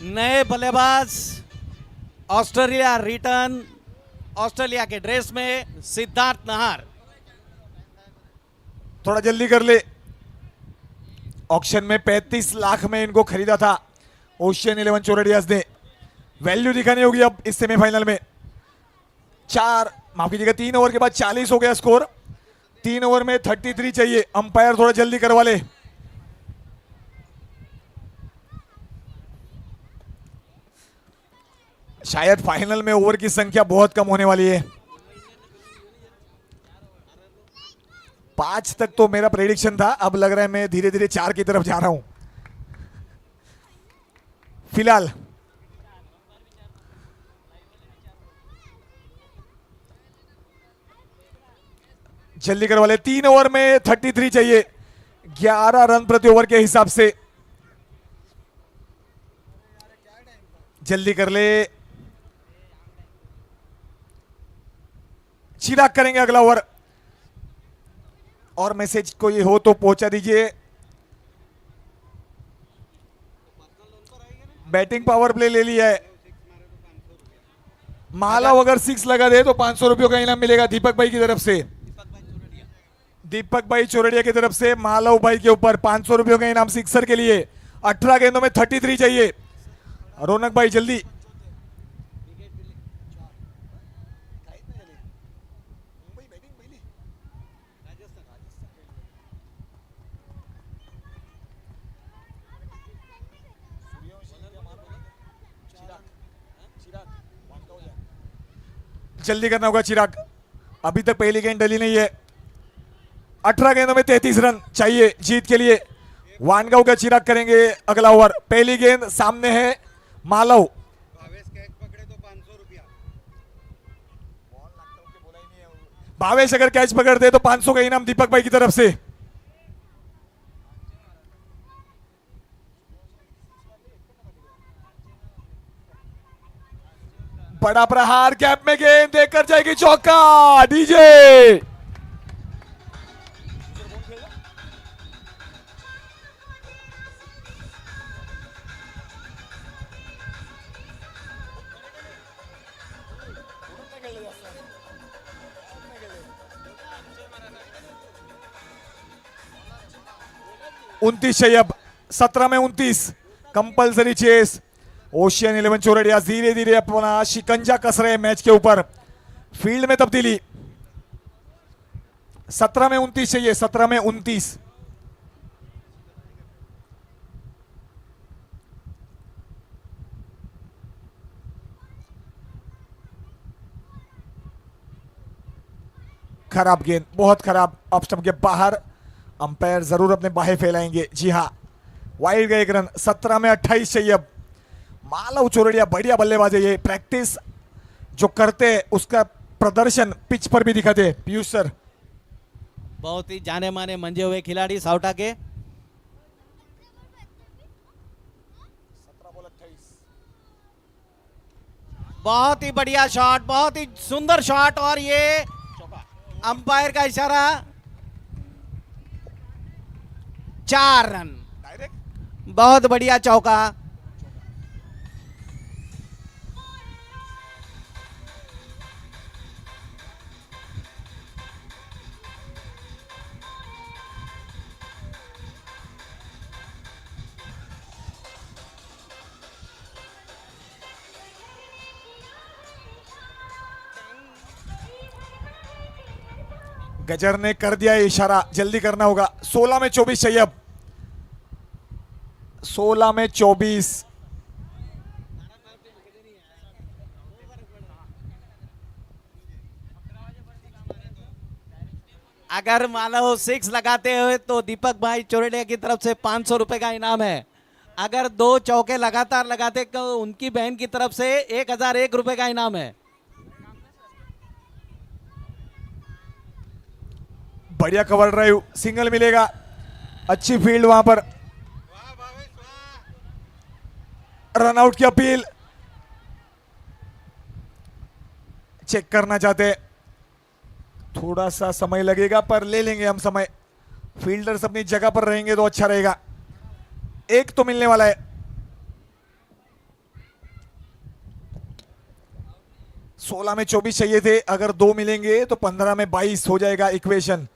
नए बल्लेबाज ऑस्ट्रेलिया रिटर्न, ऑस्ट्रेलिया के ड्रेस में सिद्धार्थ नाहर। थोड़ा जल्दी कर ले। ऑक्शन में 35 लाख में इनको खरीदा था ओशियन 11 चोरडियाज ने। वैल्यू दिखानी होगी अब इस सेमीफाइनल में। 3 ओवर के बाद 40 हो गया स्कोर। 3 ओवर में 33 चाहिए। अंपायर थोड़ा जल्दी करवा ले। शायद फाइनल में ओवर की संख्या बहुत कम होने वाली है। 5 तक तो मेरा प्रेडिक्शन था, अब लग रहा है मैं धीरे धीरे 4 की तरफ जा रहा हूं। फिलहाल जल्दी करवा ले। 3 ओवर में 33 चाहिए, 11 रन प्रति ओवर के हिसाब से। जल्दी कर ले। चिराग करेंगे अगला ओवर। और मैसेज कोई हो तो पहुंचा दीजिए। बैटिंग पावर प्ले ले लिया है। मालव अगर 6 लगा दे तो 500 रुपयों का इनाम मिलेगा दीपक भाई की तरफ से। दीपक भाई चोरडिया की तरफ से मालव भाई के ऊपर 500 रुपयों का इनाम सिक्सर के लिए। 18 गेंदों में 33 चाहिए। रौनक भाई जल्दी। जल्दी करना होगा चिराग, अभी तक पहली गेंद डली नहीं है। 18 गेंदों में 33 रन चाहिए जीत के लिए। वानगांव का चिराग करेंगे अगला ओवर। पहली गेंद सामने है मालव। भावेश कैच पकड़े तो 500 रुपया। भावेश अगर कैच पकड़ते तो 500 का इनाम दीपक भाई की तरफ से। बड़ा प्रहार, गैप में गेंद देकर जाएगी चौका। डीजे 29 चाहिए अब, 17 में 29 कंपल्सरी चेस। ओशियन 11 चोरडिया धीरे धीरे अपना शिकंजा कस रहे मैच के ऊपर। फील्ड में तब्दीली, 17 में 29 चाहिए, 17 में 29। खराब गेंद, बहुत खराब, ऑफ स्टंप के बाहर। अंपायर जरूर अपने बाहें फैलाएंगे। जी हाँ, वाइड गए एक रन। 17 में 28 चाहिए अब। मालव चोरडिया बढ़िया बल्लेबाज है, ये प्रैक्टिस जो करते हैं उसका प्रदर्शन पिच पर भी दिखाते हैं पीयूष सर। बहुत ही जाने माने मंजे हुए खिलाड़ी साउटा के। बहुत ही बढ़िया शॉट, बहुत ही सुंदर शॉट, और ये अंपायर का इशारा। 4 रन, बहुत बढ़िया चौका। गजर ने कर दिया इशारा, जल्दी करना होगा। 16 में 24 चाहिए अब, 16 में 24। अगर मानो 6 लगाते हुए तो दीपक भाई चोरडिया की तरफ से 500 रुपए का इनाम है। अगर 2 चौके लगातार लगाते तो उनकी बहन की तरफ से 1001 रुपए का इनाम है। बढ़िया कवर ड्राइव, सिंगल मिलेगा। अच्छी फील्ड वहां पर। रनआउट की अपील चेक करना चाहते, थोड़ा सा समय लगेगा पर ले लेंगे हम समय। फील्डर्स अपनी जगह पर रहेंगे तो अच्छा रहेगा। एक तो मिलने वाला है। सोलह में 24 चाहिए थे, अगर 2 मिलेंगे तो 15 में 22 हो जाएगा इक्वेशन।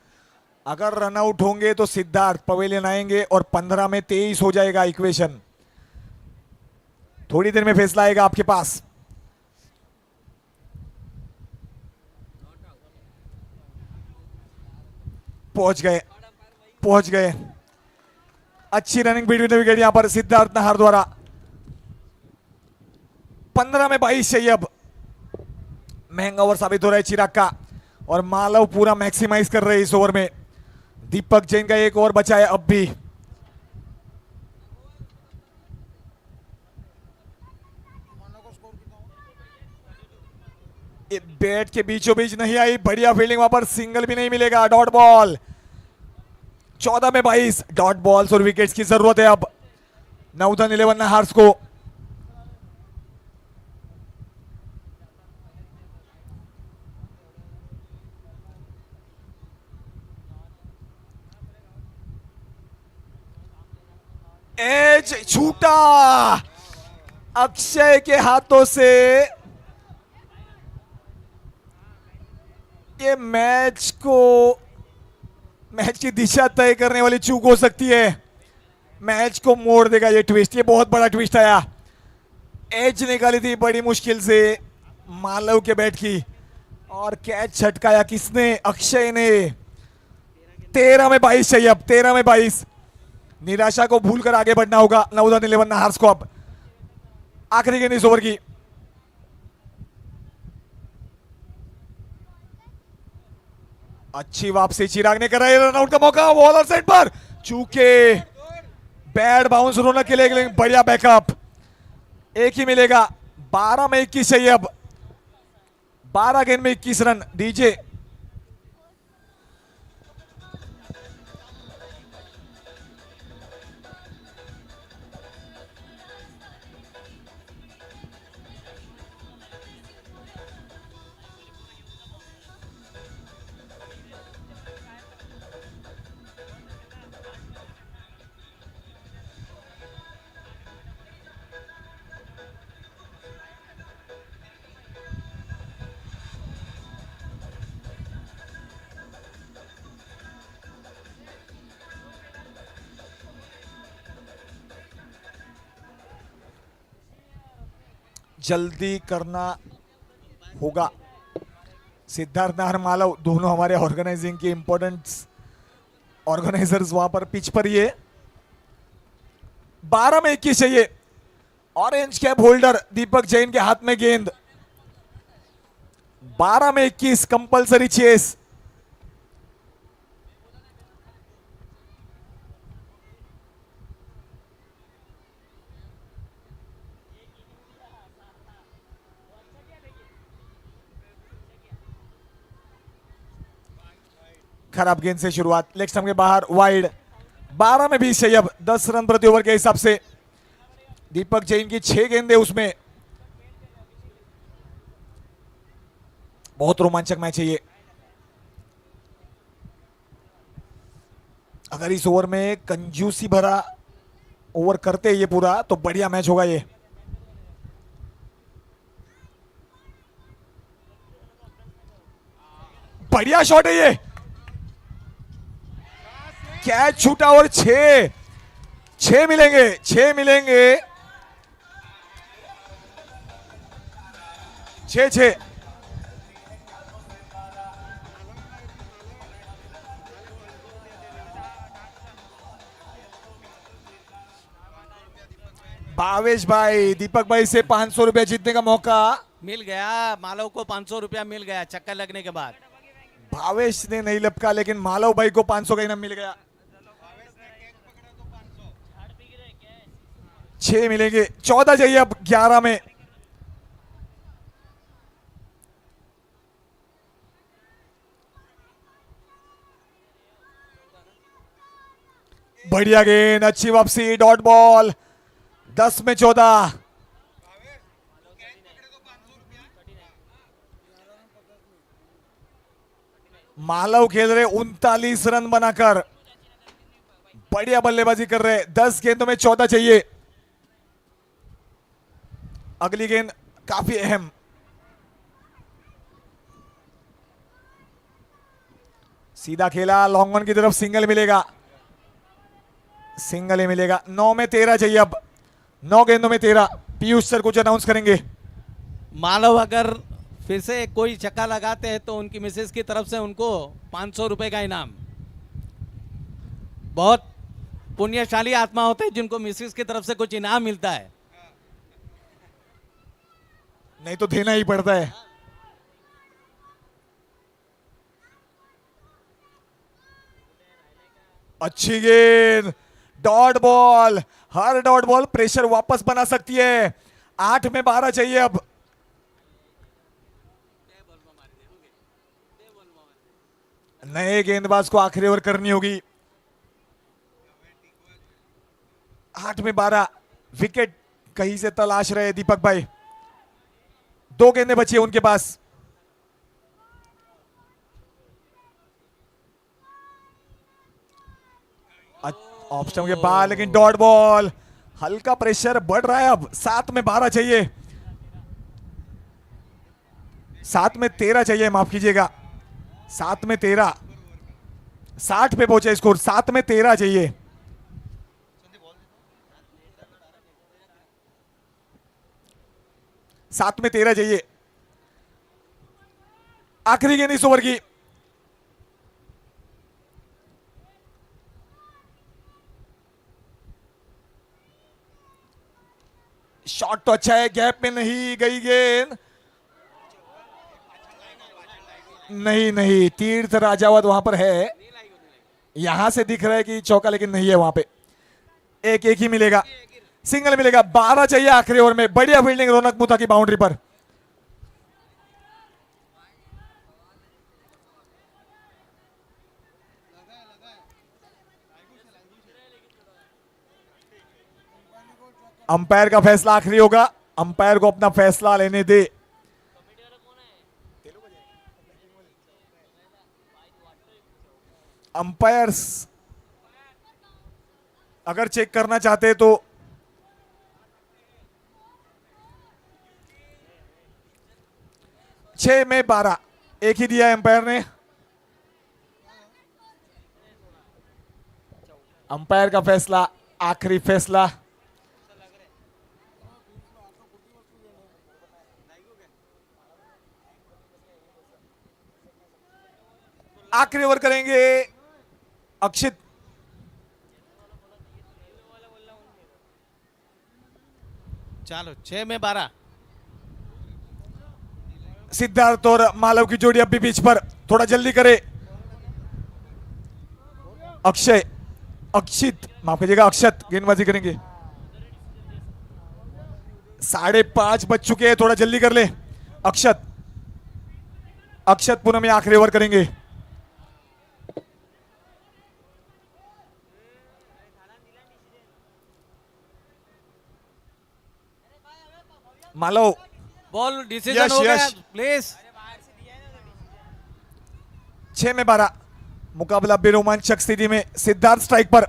अगर रनआउट होंगे तो सिद्धार्थ पवेलियन आएंगे और 15 में 23 हो जाएगा इक्वेशन। थोड़ी देर में फैसला आएगा आपके पास। पहुंच गए। अच्छी रनिंग बिटवीन द विकेट यहां पर सिद्धार्थ नाहर द्वारा। 15 में 22 चाहिए अब। महंगा ओवर साबित हो रहा है चिराग का, और मालव पूरा मैक्सिमाइज कर रहे हैं इस ओवर में। दीपक जैन का एक ओवर बचा है अब भी। ये बैट के बीचों बीच नहीं आई, बढ़िया फील्डिंग, वहां पर सिंगल भी नहीं मिलेगा। Dot ball. 14 में 22 डॉट बॉल्स और विकेट्स की जरूरत है अब नाउथर्न 11 नाहर्स को। एज छूटा अक्षय के हाथों से। ये मैच की दिशा तय करने वाली चूक हो सकती है। मैच को मोड़ देगा ये ट्विस्ट। ये बहुत बड़ा ट्विस्ट आया। एज निकाली थी बड़ी मुश्किल से मालव के बैट की, और कैच छटकाया किसने? अक्षय ने। 13 में 22 चाहिए अब, 13 में 22। निराशा को भूलकर आगे बढ़ना होगा नाउथर्न 11 नाहर्स को अब। आखिरी गेंद इस ओवर की। अच्छी वापसी चिराग ने कराई। रनआउट का मौका बॉलर साइड पर, चूके बैड बाउंस रोनक के लिए बढ़िया बैकअप। एक ही मिलेगा। 12 में 21 चाहिए अब। 12 गेंद में 21 रन। डीजे जल्दी करना होगा। सिद्धार्थ नाहर मालव दोनों हमारे ऑर्गेनाइजिंग के इंपॉर्टेंट ऑर्गेनाइजर्स वहां पर पिच पर ये 12 में 21 चाहिए। ऑरेंज कैप होल्डर दीपक जैन के हाथ में गेंद। 12 में 21 कंपलसरी चेस। खराब गेंद से शुरुआत, लेग स्टंप के बाहर, वाइड। 12 में 20 चाहिए अब 10 रन प्रति ओवर के हिसाब से। दीपक जैन की 6 गेंदें उसमें। बहुत रोमांचक मैच है ये। अगर इस ओवर में कंजूसी भरा ओवर करते ये पूरा तो बढ़िया मैच होगा ये। बढ़िया शॉट है ये, कैच छूटा और 6 मिलेंगे, 6 मिलेंगे। 6 भावेश भाई, दीपक भाई से 500 रुपया जीतने का मौका मिल गया मालव को। 500 रुपया मिल गया चक्कर लगने के बाद। भावेश ने नहीं लपका, लेकिन मालव भाई को 500 का इनाम मिल गया। 6 मिलेंगे, 14 चाहिए अब 11 में। बढ़िया गेंद, अच्छी वापसी, डॉट बॉल। 10 में 14। मालव खेल रहे 39 रन बनाकर, बढ़िया बल्लेबाजी कर रहे। 10 गेंदों में 14 चाहिए। अगली गेंद काफी अहम। सीधा खेला, लॉन्ग वन की तरफ, सिंगल मिलेगा, सिंगल ही मिलेगा। 9 में 13 चाहिए अब। 9 गेंदों में 13। पीयूष सर कुछ अनाउंस करेंगे। मालव अगर फिर से कोई चक्का लगाते हैं तो उनकी मिसेस की तरफ से उनको 500 रुपए का इनाम। बहुत पुण्यशाली आत्मा होते हैं जिनको मिसेस की तरफ से कुछ इनाम मिलता है। नहीं तो देना ही पड़ता है। अच्छी गेंद, डॉट बॉल। हर डॉट बॉल प्रेशर वापस बना सकती है। 8 में 12 चाहिए अब। नए गेंदबाज को आखिरी ओवर करनी होगी। 8 में 12, विकेट कहीं से तलाश रहे दीपक भाई। 2 गेंदें बची है उनके पास। ऑफ स्टंप के बाद, लेकिन डॉट बॉल। हल्का प्रेशर बढ़ रहा है अब। 7 में 12 चाहिए। 7 में 13 चाहिए, माफ कीजिएगा। 7 में 13, 60 पे पहुंचे स्कोर। 7 में 13 चाहिए। सात में 13 चाहिए। आखिरी गेंद इस ओवर की। शॉट तो अच्छा है, गैप में नहीं गई गेंद। नहीं नहीं, तीर्थ राजावत वहां पर है। यहां से दिख रहा है कि चौका, लेकिन नहीं है वहां पे। एक ही मिलेगा, सिंगल मिलेगा। 12 चाहिए आखिरी ओवर में। बढ़िया फील्डिंग रौनक मुथा की बाउंड्री पर। अंपायर का फैसला आखिरी होगा। अंपायर को अपना फैसला लेने दे। अंपायर्स अगर चेक करना चाहते तो 6 में 12 एक ही दिया है अंपायर ने। अंपायर का फैसला, आखिरी फैसला। आखिरी ओवर करेंगे अक्षित। चलो 6 में 12। सिद्धार्थ और मालव की जोड़ी अब भी पिच पर, थोड़ा जल्दी करे। अक्षय, अक्षित माफ कीजिएगा, अक्षत गेंदबाजी करेंगे। 5:30 बज चुके हैं, थोड़ा जल्दी कर ले। अक्षत, अक्षत पूनम ये आखिरी ओवर करेंगे। मालव, बॉल डिसीजन यश, हो गया यश। प्लीज। 6 में 12, मुकाबला बेरोमांचक स्थिति में। सिद्धार्थ स्ट्राइक पर।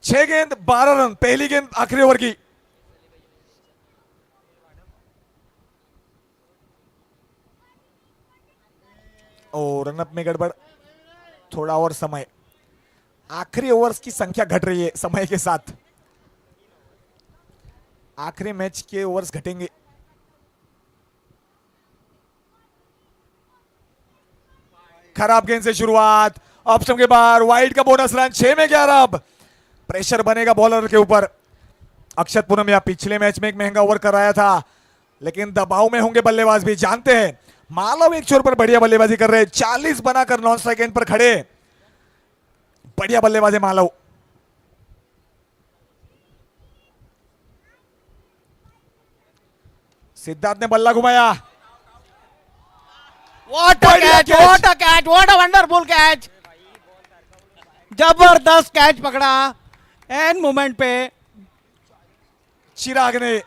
छह गेंद 12 रन, पहली गेंद आखिरी ओवर की। और रनअप में गड़बड़, थोड़ा और समय। आखिरी ओवर्स की संख्या घट रही है समय के साथ। आखिरी मैच के ओवर्स घटेंगे। खराब गेंद से शुरुआत, ऑप्शन के बाहर, वाइड का बोनस रन। 6 में 11। अब प्रेशर बनेगा बॉलर के ऊपर। अक्षत पूनम पिछले मैच में एक महंगा ओवर कराया था, लेकिन दबाव में होंगे बल्लेबाज भी, जानते हैं। मालव एक छोर पर बढ़िया बल्लेबाजी कर रहे हैं, 40 बनाकर नॉन स्ट्राइक एंड पर खड़े। बढ़िया बल्लेबाज है मालव। सिद्धार्थ ने बल्ला घुमाया। व्हाट अ बढ़िया catch, what a catch, what a wonderful catch. जबरदस्त कैच पकड़ा एंड मोमेंट पे। चिराग ने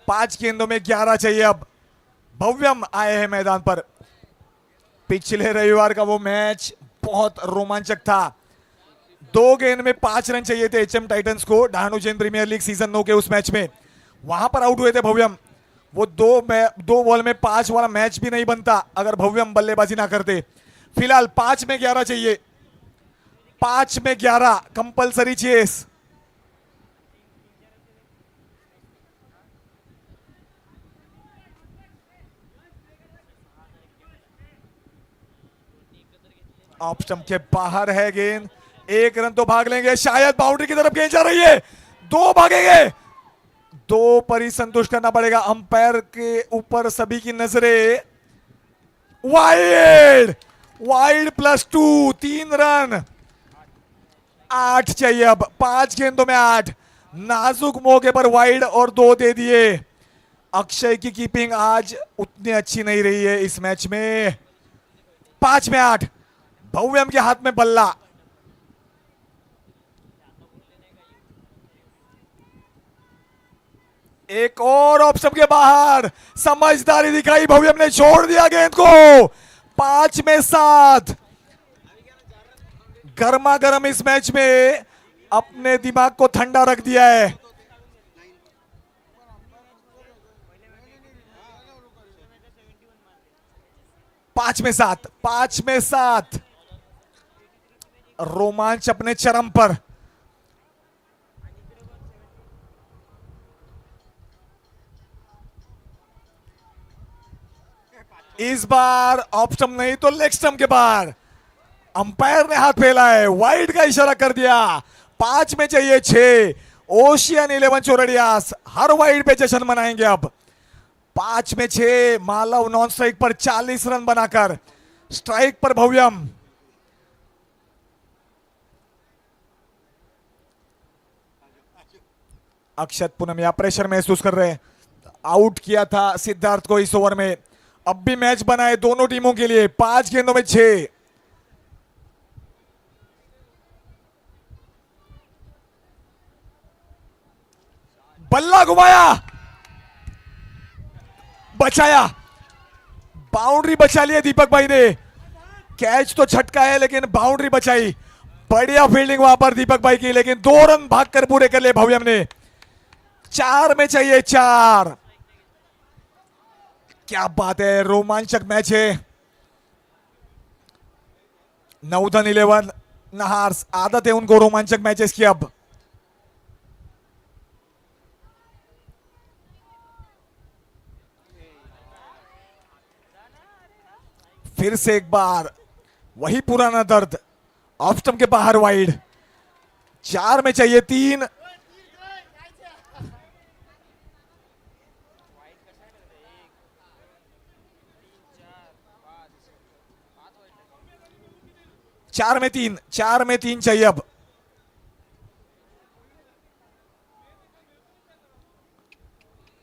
पांच गेंदों में 11 चाहिए। अब भव्यम आए हैं मैदान पर। पिछले रविवार का वो मैच बहुत रोमांचक था। 2 गेंद में 5 रन चाहिए थे एचएम टाइटंस को, Dahanu Jain premier league season 9 के उस मैच में। वहां पर आउट हुए थे भव्यम। वो दो बॉल में 5 वाला मैच भी नहीं बनता अगर भव्यम बल्लेबाजी ना करते। फिलहाल 5 में 11 चाहिए। 5 में 11 कंपलसरी चेस। ऑफ स्टंप के बाहर है गेंद। 1 रन तो भाग लेंगे, शायद बाउंड्री की तरफ गेंद जा रही है। 2 भागेंगे, 2 पर ही संतुष्ट करना पड़ेगा। अंपायर के ऊपर सभी की नजरें। Wide, wide +2, 3 run. 8 चाहिए अब, 5 गेंदों में 8। नाजुक मौके पर वाइड और 2 दे दिए। अक्षय की कीपिंग आज उतनी अच्छी नहीं रही है इस मैच में। 5 में 8, भव्यम के हाथ में बल्ला। एक और ऑप्शन के बाहर, समझदारी दिखाई भव्यम ने, छोड़ दिया गेंद को। 5 में 7। गर्मा गर्म इस मैच में अपने दिमाग को ठंडा रख दिया है। पांच में सात। रोमांच अपने चरम पर। इस बार ऑफ स्टंप नहीं तो लेग स्टंप के बाहर। अंपायर ने हाथ फैला है, वाइड का इशारा कर दिया। 5 में चाहिए 6। ओशियन 11 चोरडियास हर वाइड पे जश्न मनाएंगे अब। 5 में 6। मालव नॉन स्ट्राइक पर 40 रन बनाकर, स्ट्राइक पर भव्यम। अक्षत पूनम प्रेशर महसूस कर रहे हैं। आउट किया था सिद्धार्थ को इस ओवर में। अब भी मैच बना है दोनों टीमों के लिए। 5 गेंदों में 6। बल्ला घुमाया, बचाया, बाउंड्री बचा लिया दीपक भाई ने। कैच तो छटका है लेकिन बाउंड्री बचाई। बढ़िया फील्डिंग वहां पर दीपक भाई की, लेकिन 2 रन भागकर पूरे कर लिए भव्यम ने। 4 में चाहिए 4। क्या बात है, रोमांचक मैच है। नौधन 11 नहार्स, आदत है उनको रोमांचक मैचेस की। अब फिर से एक बार वही पुराना दर्द, ऑफ स्टंप के बाहर वाइड। 4 में चाहिए 3। चार में तीन चाहिए अब।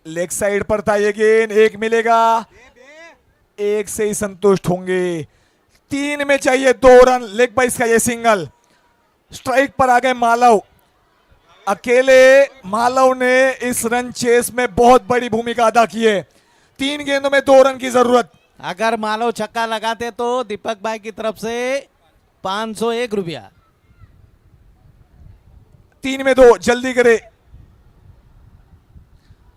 लेग साइड पर था ये गेंद, 1 मिलेगा, 1 से ही संतुष्ट होंगे। 3 में चाहिए 2 रन। लेग बाइस का ये सिंगल। स्ट्राइक पर आ गए मालव। अकेले मालव ने इस रन चेस में बहुत बड़ी भूमिका अदा की है। 3 गेंदों में 2 रन की जरूरत। अगर मालव छक्का लगाते तो दीपक भाई की तरफ से 501 रुपया। 3 में 2, जल्दी करे।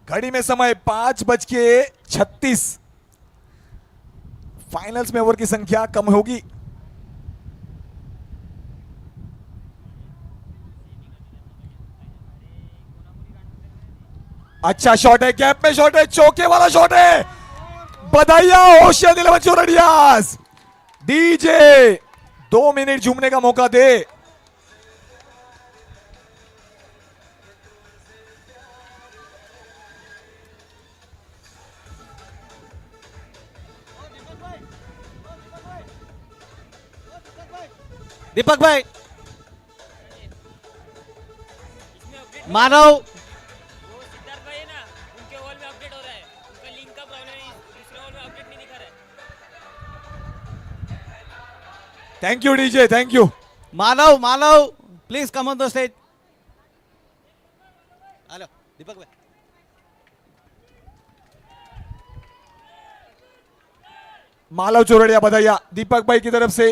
घड़ी में समय 5:36। फाइनल्स में ओवर की संख्या कम होगी। अच्छा शॉट है, गैप में शॉट है, चौके वाला शॉट है। बधाइयां ओशियन 11 चोरडियास। डीजे 2 मिनट झूमने का मौका दे। दीपक भाई, मानव वो सिद्धार्थ भाई है ना, उनके वॉल में अपडेट हो रहा है, उनका लिंक का प्रॉब्लम है, दूसरे वॉल में अपडेट नहीं दिखा रहा है। Thank you DJ, thank you. Manav please come on the stage. Hello Deepak bhai. Malav Chordia बधाइयां दीपक भाई की तरफ से।